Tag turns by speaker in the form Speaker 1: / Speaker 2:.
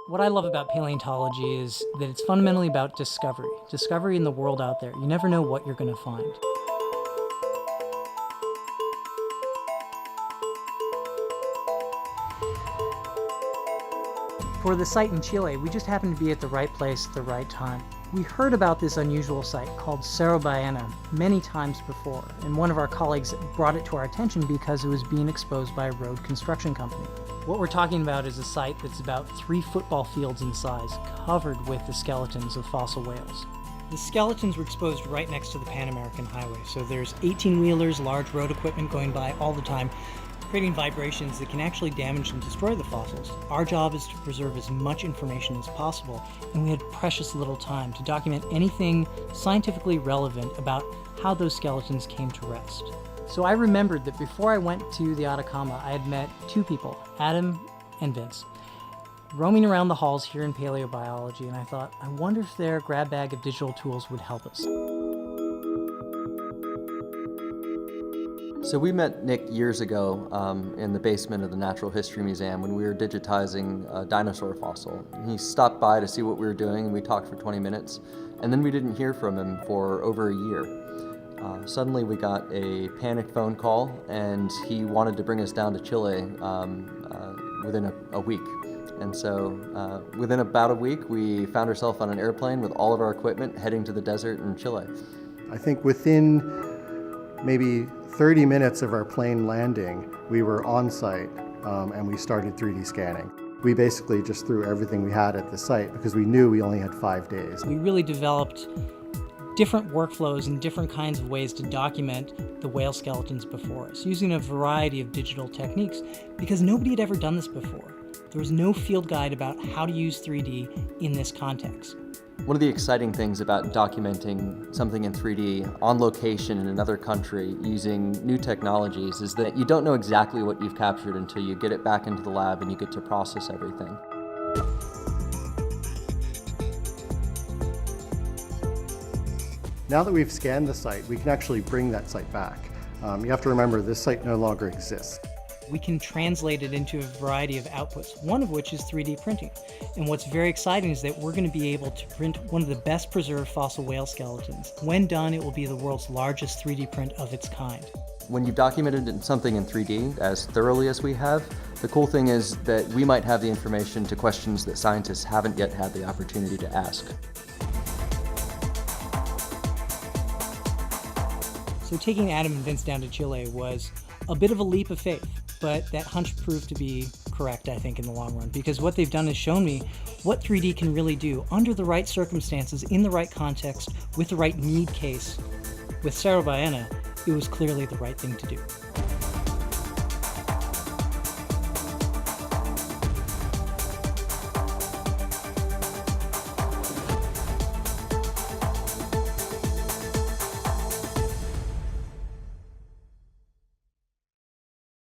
Speaker 1: What I love about paleontology is that it's fundamentally about discovery in the world out there. You never know what you're going to find. For the site in Chile, we just happened to be at the right place at the right time. We heard about this unusual site called Cerro Baena many times before, and one of our colleagues brought it to our attention because it was being exposed by a road construction company. What we're talking about is a site that's about 3 football fields in size, covered with the skeletons of fossil whales. The skeletons were exposed right next to the Pan American Highway, so there's 18-wheelers, large road equipment going by all the time, creating vibrations that can actually damage and destroy the fossils. Our job is to preserve as much information as possible, and we had precious little time to document anything scientifically relevant about how those skeletons came to rest. So I remembered that before I went to the Atacama, I had met 2 people, Adam and Vince, roaming around the halls here in paleobiology, and I thought, I wonder if their grab bag of digital tools would help us.
Speaker 2: So we met Nick years ago in the basement of the Natural History Museum when we were digitizing a dinosaur fossil. He stopped by to see what we were doing, and we talked for 20 minutes, and then we didn't hear from him for over a year. Suddenly we got a panicked phone call, and he wanted to bring us down to Chile within a week. And so within about a week, we found ourselves on an airplane with all of our equipment heading to the desert in Chile.
Speaker 3: I think within maybe 30 minutes of our plane landing, we were on site and we started 3D scanning. We basically just threw everything we had at the site because we knew we only had 5 days.
Speaker 1: We really developed different workflows and different kinds of ways to document the whale skeletons before us, using a variety of digital techniques because nobody had ever done this before. There was no field guide about how to use 3D in this context.
Speaker 2: One of the exciting things about documenting something in 3D on location in another country using new technologies is that you don't know exactly what you've captured until you get it back into the lab and you get to process everything.
Speaker 3: Now that we've scanned the site, we can actually bring that site back. You have to remember this site no longer exists.
Speaker 1: We can translate it into a variety of outputs, one of which is 3D printing. And what's very exciting is that we're going to be able to print one of the best preserved fossil whale skeletons. When done, it will be the world's largest 3D print of its kind.
Speaker 2: When you've documented something in 3D as thoroughly as we have, the cool thing is that we might have the information to questions that scientists haven't yet had the opportunity to ask.
Speaker 1: So taking Adam and Vince down to Chile was a bit of a leap of faith. But that hunch proved to be correct, I think, in the long run, because what they've done is shown me what 3D can really do under the right circumstances, in the right context, with the right need case. With Cerro Baena, it was clearly the right thing to do.